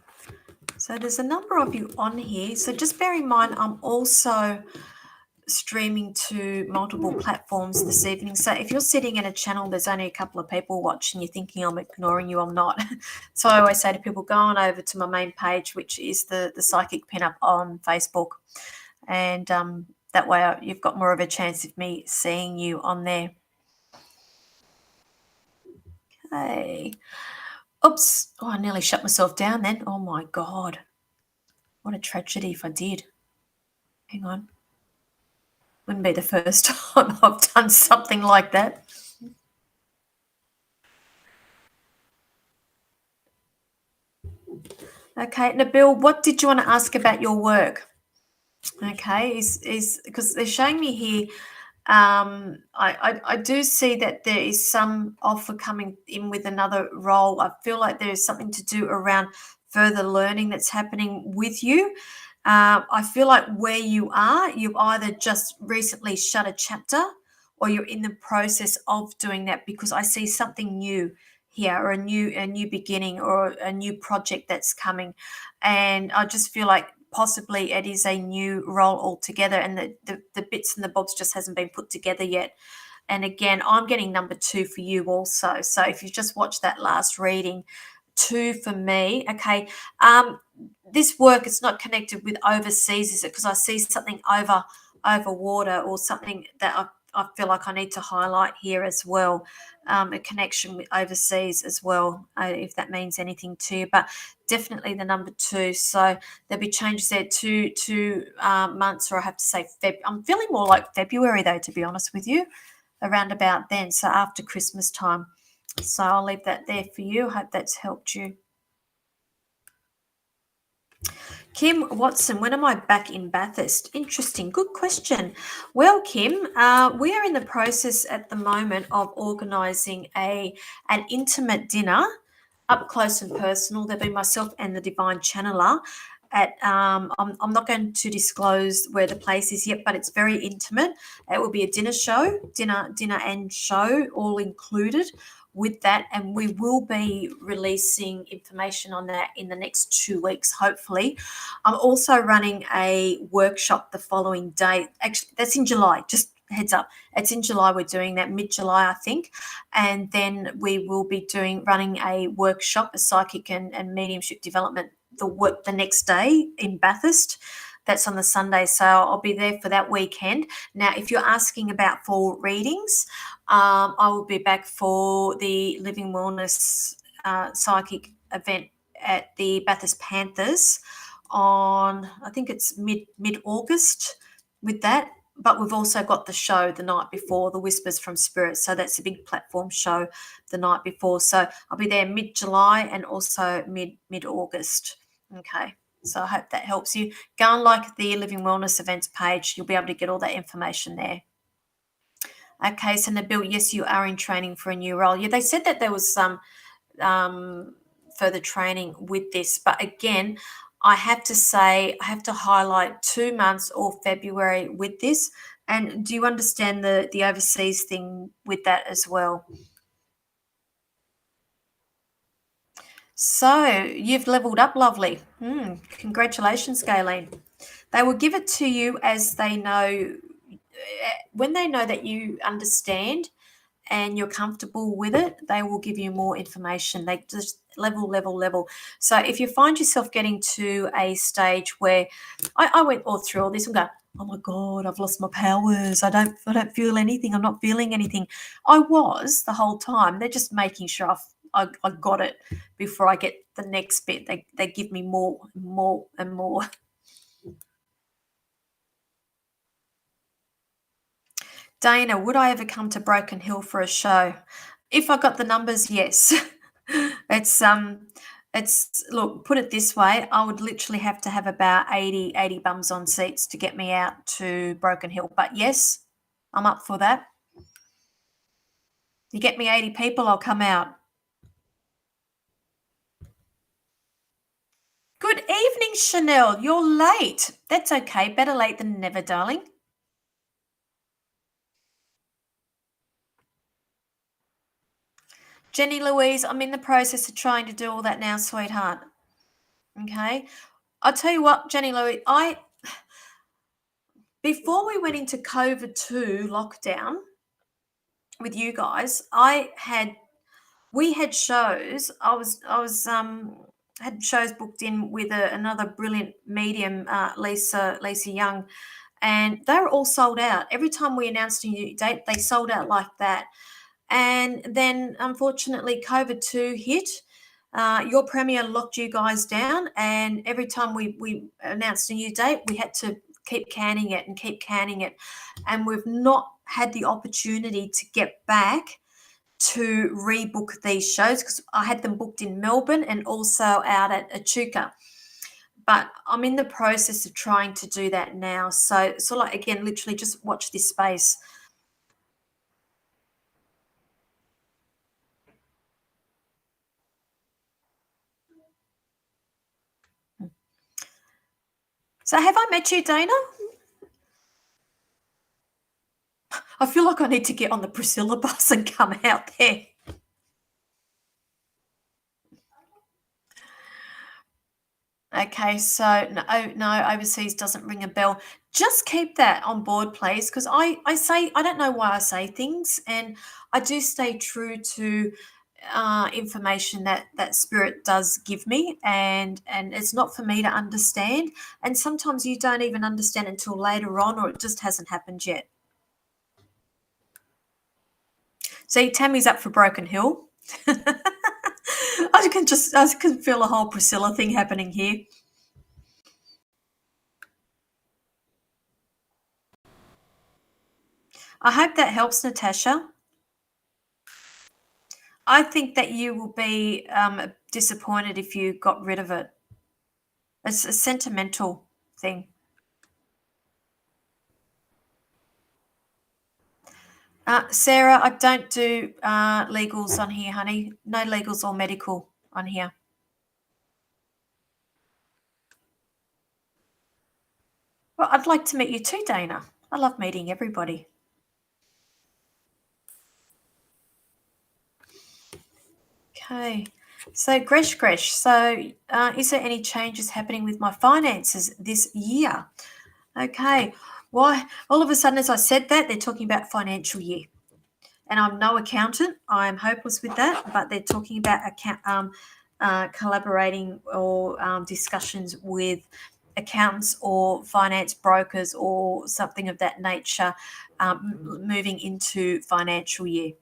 So there's a number of you on here. So just bear in mind, I'm also streaming to multiple platforms this evening. So if you're sitting in a channel, there's only a couple of people watching, you're thinking I'm ignoring you, I'm not. So I always say to people, go on over to my main page, which is the Psychic Pinup on Facebook. And that way you've got more of a chance of me seeing you on there. Okay. Oops. Oh, I nearly shut myself down then. Oh my God. What a tragedy if I did. Hang on. Wouldn't be the first time I've done something like that. Okay, Nabil, what did you want to ask about your work? Okay, is because they're showing me here. I do see that there is some offer coming in with another role. I feel like there is something to do around further learning that's happening with you. I feel like where you are, you've either just recently shut a chapter or you're in the process of doing that, because I see something new here, or a new beginning, or a new project that's coming. And I just feel like possibly it is a new role altogether, and the bits and the bobs just hasn't been put together yet. And again, I'm getting number 2 for you also. So if you just watched that last reading, 2 for me. Okay. This work is not connected with overseas, is it? Because I see something over water, or something that I feel like I need to highlight here as well. A connection with overseas as well, if that means anything to you. But definitely the number 2. So there'll be changes there, two months, or I have to say I'm feeling more like February though, to be honest with you, around about then. So after Christmas time. So I'll leave that there for you. Hope that's helped you. Kim Watson, when am I back in Bathurst? Interesting. Good question. Well, Kim, we are in the process at the moment of organising an intimate dinner, up close and personal. There'll be myself and the Divine Channeler. I'm not going to disclose where the place is yet, but it's very intimate. It will be a dinner show, dinner and show all included with that, and we will be releasing information on that in the next 2 weeks, hopefully. I'm also running a workshop the following day. Actually, that's in July. Just heads up, it's in July. We're doing that mid-July, I think, and then we will be running a workshop, a psychic and mediumship development, the next day in Bathurst. That's on the Sunday, so I'll be there for that weekend. Now, if you're asking about for readings, I will be back for the Living Wellness psychic event at the Bathurst Panthers on, I think it's mid-August with that. But we've also got the show the night before, the Whispers from Spirit. So that's a big platform show the night before. So I'll be there mid-July and also mid-August. Okay. So I hope that helps you. Go and like the Living Wellness events page. You'll be able to get all that information there. Okay, so Nabil, yes, you are in training for a new role. Yeah, they said that there was some further training with this, but again, I have to say, I have to highlight 2 months or February with this. And do you understand the overseas thing with that as well? So you've leveled up, lovely. Congratulations, Galen. They will give it to you as they know when they know that you understand and you're comfortable with it, they will give you more information. They just level. So if you find yourself getting to a stage where I went all through all this and go, oh my God, I've lost my powers. I don't feel anything. I'm not feeling anything. I was the whole time. They're just making sure I got it before I get the next bit. They give me more and more. Dana, would I ever come to Broken Hill for a show? If I got the numbers, yes. it's it's look, put it this way, I would literally have to have about 80 bums on seats to get me out to Broken Hill. But yes, I'm up for that. You get me 80 people, I'll come out. Good evening, Chanel. You're late. That's okay. Better late than never, darling. Jenny Louise, I'm in the process of trying to do all that now, sweetheart. Okay. I'll tell you what, Jenny Louise, before we went into COVID 2 lockdown with you guys, we had shows. I was had shows booked in with another brilliant medium, Lisa Young, and they were all sold out. Every time we announced a new date, they sold out like that. And then, unfortunately, COVID 2 hit. Your premier locked you guys down, and every time we announced a new date, we had to keep canning it and keep canning it. And we've not had the opportunity to get back to rebook these shows because I had them booked in Melbourne and also out at Echuca. But I'm in the process of trying to do that now. So like, again, literally just watch this space. So have I met you, Dana? I feel like I need to get on the Priscilla bus and come out there. Okay, so no, overseas doesn't ring a bell. Just keep that on board, please, because I don't know why I say things, and I do stay true to information that spirit does give me, and it's not for me to understand. And sometimes you don't even understand until later on, or it just hasn't happened yet. See, Tammy's up for Broken Hill. I can feel a whole Priscilla thing happening here. I hope that helps, Natasha. I think that you will be disappointed if you got rid of it. It's a sentimental thing. Sarah, I don't do legals on here, honey. No legals or medical on here. Well, I'd like to meet you too, Dana. I love meeting everybody. Okay. So, Gresh. So, is there any changes happening with my finances this year? Okay. Why? All of a sudden, as I said that, they're talking about financial year. And I'm no accountant. I'm hopeless with that. But they're talking about collaborating or discussions with accountants or finance brokers or something of that nature, moving into financial year.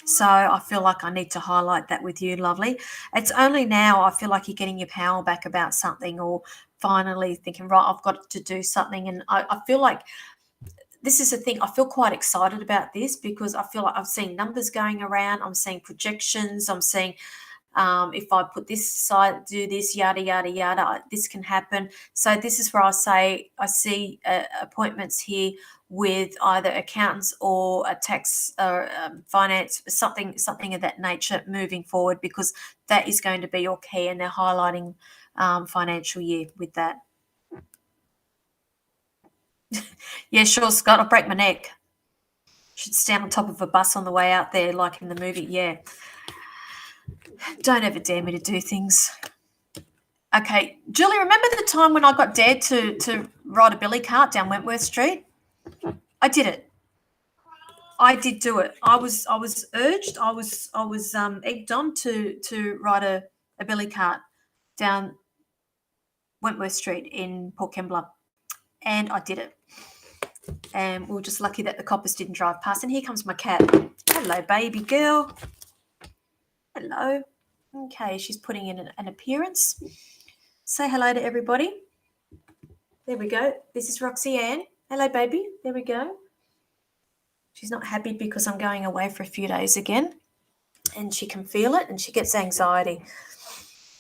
So I feel like I need to highlight that with you, lovely. It's only now I feel like you're getting your power back about something, or finally thinking, right, I've got to do something. And I feel like this is the thing. I feel quite excited about this because I feel like I've seen numbers going around. I'm seeing projections. I'm seeing if I put this aside, do this, yada, yada, yada, this can happen. So this is where I see appointments here with either accountants or a tax or finance, something of that nature moving forward, because that is going to be your key, and they're highlighting financial year with that. Yeah, sure, Scott, I'll break my neck. Should stand on top of a bus on the way out there, like in the movie. Yeah. Don't ever dare me to do things. Okay, Julie, remember the time when I got dared to ride a billy cart down Wentworth Street? I did it. I did do it. I was urged. I was egged on to ride a billy cart down Wentworth Street in Port Kembla, and I did it. And we were just lucky that the coppers didn't drive past. And here comes my cat. Hello, baby girl. Hello. Okay, she's putting in an appearance. Say hello to everybody. There we go. This is Roxy Ann. Hello, baby. There we go. She's not happy because I'm going away for a few days again, and she can feel it, and she gets anxiety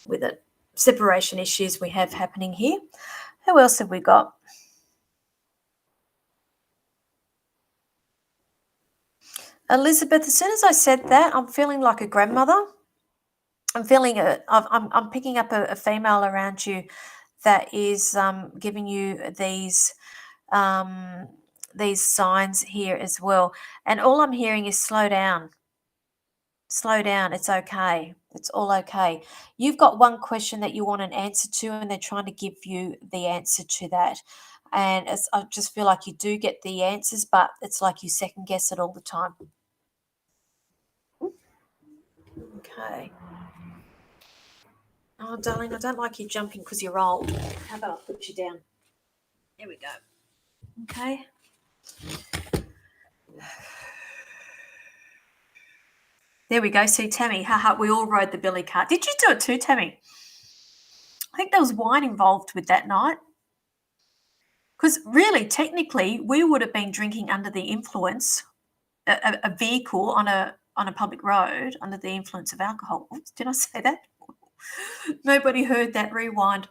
with it. Separation issues we have happening here. Who else have we got? Elizabeth, as soon as I said that, I'm feeling like a grandmother. I'm feeling I'm picking up a female around you that is giving you these signs here as well. And all I'm hearing is slow down. Slow down. It's okay. It's all okay. You've got one question that you want an answer to, and they're trying to give you the answer to that. And I just feel like you do get the answers, but it's like you second guess it all the time. Okay. Oh, darling, I don't like you jumping because you're old. How about I put you down? There we go. Okay. There we go. See, Tammy, haha, we all rode the billy cart. Did you do it too, Tammy? I think there was wine involved with that night. Because really, technically, we would have been drinking under the influence, a vehicle on a public road under the influence of alcohol. Oops, did I say that? Nobody heard that. Rewind.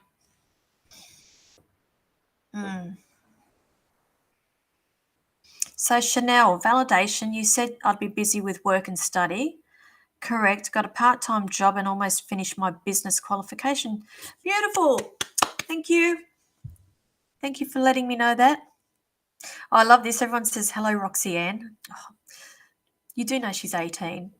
So Chanel, validation. You said I'd be busy with work and study. Correct. Got a part-time job and almost finished my business qualification. Beautiful. Thank you. Thank you for letting me know that. Oh, I love this. Everyone says, hello, Roxy Ann. Oh, you do know she's 18.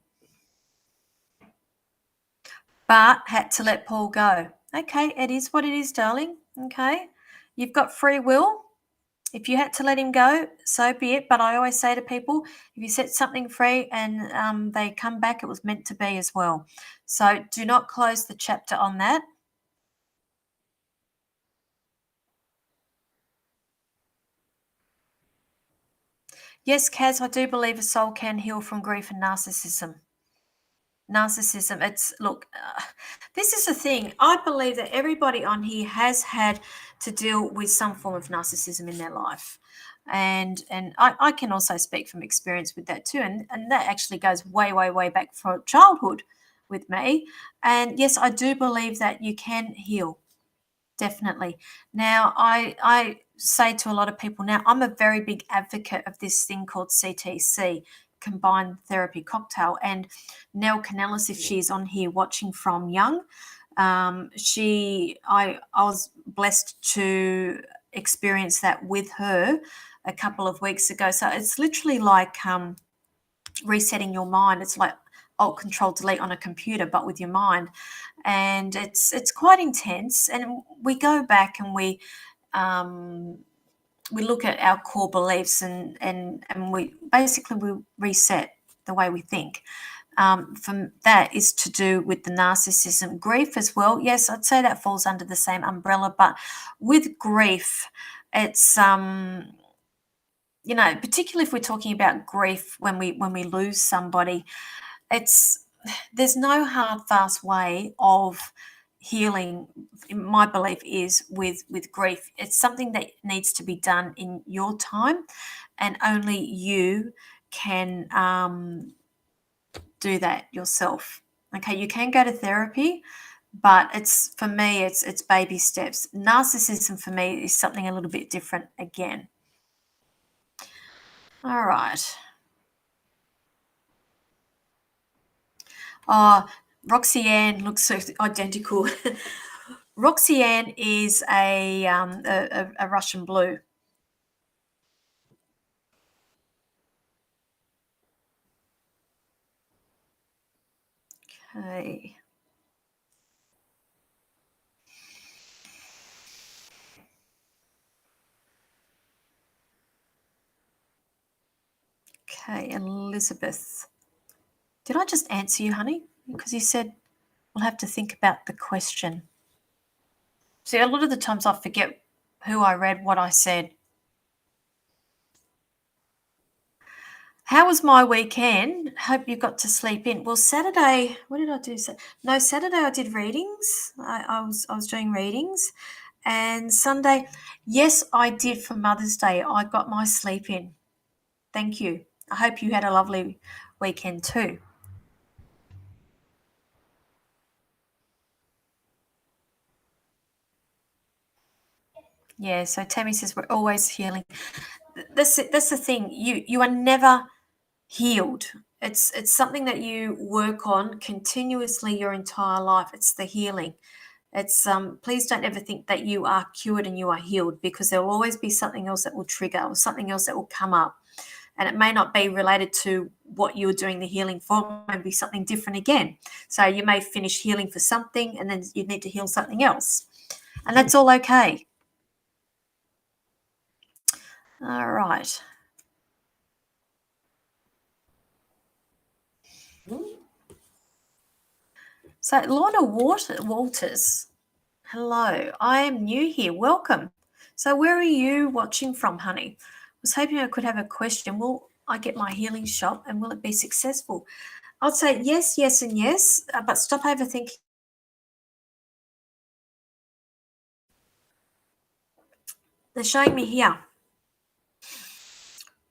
But had to let Paul go. Okay, it is what it is, darling. Okay. You've got free will. If you had to let him go, so be it. But I always say to people, if you set something free and they come back, it was meant to be as well. So do not close the chapter on that. Yes, Kaz, I do believe a soul can heal from grief and narcissism. Look, this is the thing. I believe that everybody on here has had to deal with some form of narcissism in their life. And I can also speak from experience with that too. And that actually goes way, way, way back from childhood with me. And yes, I do believe that you can heal. Definitely. Now, I say to a lot of people now, I'm a very big advocate of this thing called CTC, Combined Therapy Cocktail. And Nell Canellis, if she's on here watching from young, I was blessed to experience that with her a couple of weeks ago. So it's literally like resetting your mind. It's like Alt Control Delete on a computer, but with your mind, and it's quite intense. And we go back and we look at our core beliefs and we reset the way we think. From that is to do with the narcissism. Grief as well. Yes, I'd say that falls under the same umbrella, but with grief, it's particularly if we're talking about grief when we lose somebody, there's no hard fast way of healing. My belief is with grief, it's something that needs to be done in your time, and only you can do that yourself. Okay, you can go to therapy, but for me it's baby steps. Narcissism for me is something a little bit different again. All right. Oh, Roxy Ann looks so identical. Roxy Ann is a Russian blue. Okay. Okay, Elizabeth. Did I just answer you, honey? Because you said we'll have to think about the question. See, a lot of the times I forget who I read, what I said. How was my weekend? Hope you got to sleep in. Well, Saturday, what did I do? No, Saturday I did readings. I was doing readings, and Sunday, yes, I did for Mother's Day. I got my sleep in. Thank you. I hope you had a lovely weekend too. Yeah. So Tammy says we're always healing. That's the thing. You are never healed. It's something that you work on continuously your entire life. It's the healing. It's please don't ever think that you are cured and you are healed, because there will always be something else that will trigger or something else that will come up. And it may not be related to what you're doing the healing for, it may be something different again. So you may finish healing for something and then you need to heal something else. And that's all okay. All right. So Lorna Walters, hello. I am new here. Welcome. So where are you watching from, honey? I was hoping I could have a question. Will I get my healing shot and will it be successful? I'd say yes, yes, and yes, but stop overthinking. They're showing me here.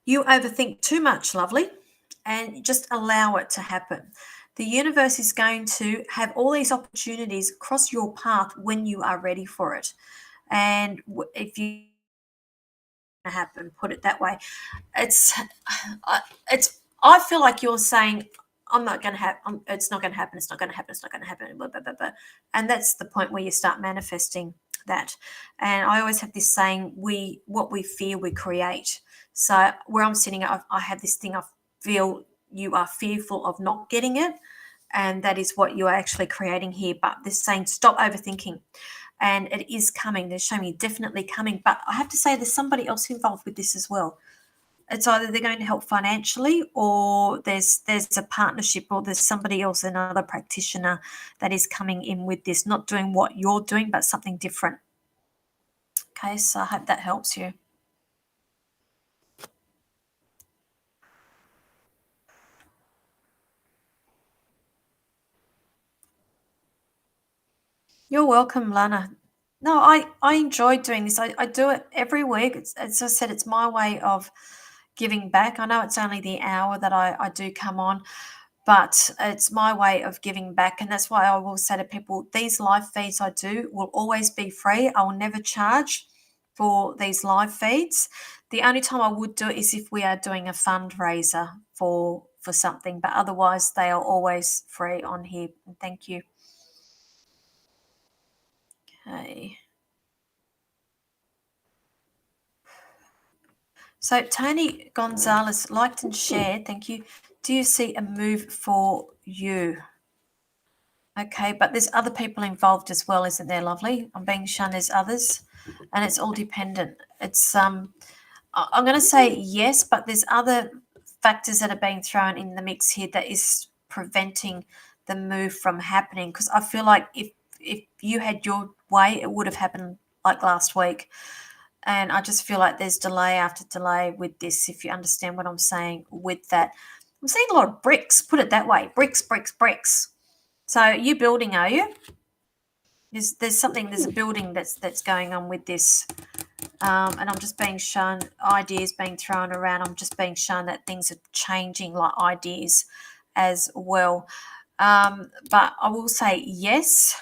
You overthink too much, lovely, and just allow it to happen. The universe is going to have all these opportunities cross your path when you are ready for it. And if you happen, put it that way, it's it's I feel like you're saying I'm not going to have it's not going to happen, it's not going to happen, it's not going to happen, blah, blah, blah, blah. And that's the point where you start manifesting that. And I always have this saying, what we fear we create. So where I'm sitting, I have this thing, I feel you are fearful of not getting it, and that is what you are actually creating here. But this saying, stop overthinking, and it is coming. They're showing me definitely coming. But I have to say there's somebody else involved with this as well. It's either they're going to help financially, or there's a partnership, or there's somebody else, another practitioner that is coming in with this, not doing what you're doing, but something different. Okay, so I hope that helps you. You're welcome, Lana. No, I enjoy doing this. I do it every week. As I said, it's my way of giving back. I know it's only the hour that I do come on, but it's my way of giving back. And that's why I will say to people, these live feeds I do will always be free. I will never charge for these live feeds. The only time I would do it is if we are doing a fundraiser for something, but otherwise they are always free on here. Thank you. Okay. So Tony Gonzalez liked and shared. Thank you. Do you see a move for you? Okay, but there's other people involved as well, isn't there, lovely? I'm being shown there's others, and it's all dependent. It's I'm going to say yes, but there's other factors that are being thrown in the mix here that is preventing the move from happening. Because I feel like if you had your way, it would have happened like last week. And I just feel like there's delay after delay with this, if you understand what I'm saying with that. I'm seeing a lot of bricks, put it that way. Bricks, bricks, bricks. So you building, are you? There's a building that's going on with this. And I'm just being shown ideas being thrown around. I'm just being shown that things are changing, like ideas as well. But I will say yes.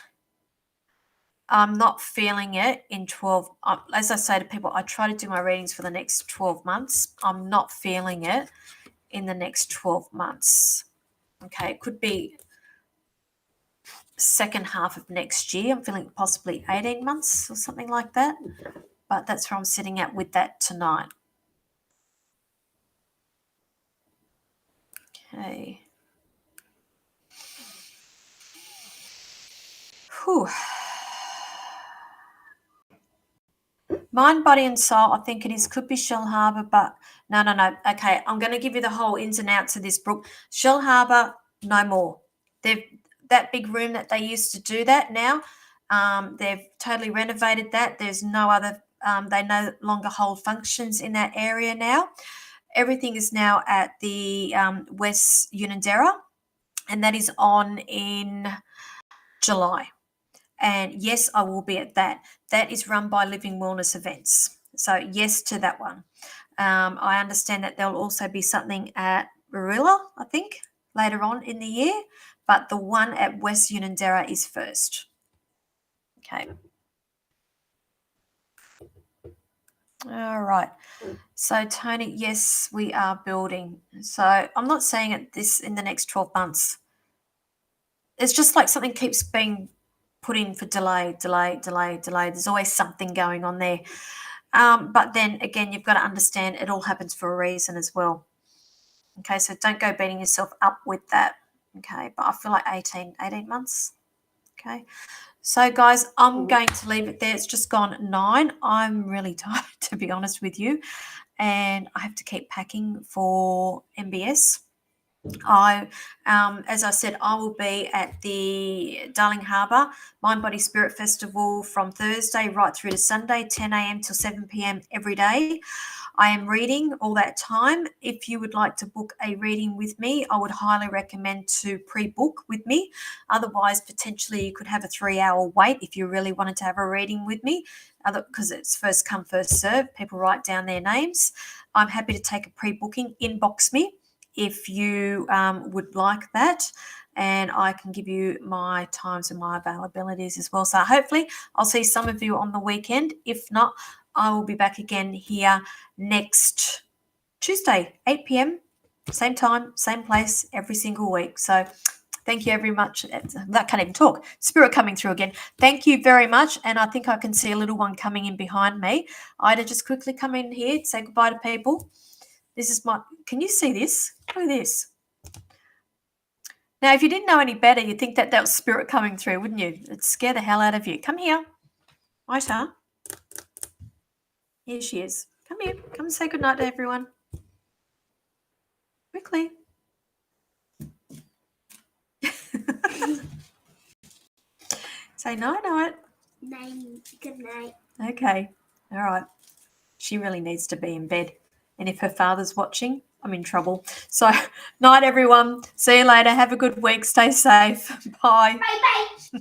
I'm not feeling it in 12. As I say to people, I try to do my readings for the next 12 months. I'm not feeling it in the next 12 months. Okay, it could be second half of next year. I'm feeling possibly 18 months or something like that. But that's where I'm sitting at with that tonight. Okay. Whew. Mind, Body and Soul, I think it is. Could be Shell Harbour, but no. Okay, I'm going to give you the whole ins and outs of this, Brooke. Shell Harbour, no more. They've that big room that they used to do that now. They've totally renovated that. There's no other. They no longer hold functions in that area now. Everything is now at the West Unanderra, and that is on in July. And yes, I will be at that. That is run by Living Wellness Events. So yes to that one. I understand that there'll also be something at Barilla, I think, later on in the year, but the one at West Unanderra is first. Okay. All right. So Tony, yes, we are building. So I'm not saying it this in the next 12 months. It's just like something keeps being put in for delay. There's always something going on there. But then again, you've got to understand it all happens for a reason as well. Okay, so don't go beating yourself up with that. Okay, but I feel like 18 months. Okay, so guys, I'm going to leave it there. It's just gone 9. I'm really tired, to be honest with you, and I have to keep packing for MBS. As I said, I will be at the Darling Harbour Mind Body Spirit Festival from Thursday right through to Sunday, 10 a.m. till 7 p.m. every day. I am reading all that time. If you would like to book a reading with me, I would highly recommend to pre-book with me. Otherwise, potentially you could have a 3-hour wait if you really wanted to have a reading with me, because it's first come, first serve. People write down their names. I'm happy to take a pre-booking. Inbox me if you would like that, and I can give you my times and my availabilities as well. So hopefully I'll see some of you on the weekend. If not, I will be back again here next Tuesday, 8 p.m, same time, same place, every single week. So thank you very much. That can't even talk. Spirit coming through again. Thank you very much. And I think I can see a little one coming in behind me. Ida, just quickly come in here, say goodbye to people. This is can you see this? Look at this. Now, if you didn't know any better, you'd think that was spirit coming through, wouldn't you? It'd scare the hell out of you. Come here. Ida. Here she is. Come here. Come and say goodnight to everyone. Quickly. Say night. Good night. Okay. All right. She really needs to be in bed. And if her father's watching, I'm in trouble. So, night, everyone. See you later. Have a good week. Stay safe. Bye. Bye-bye.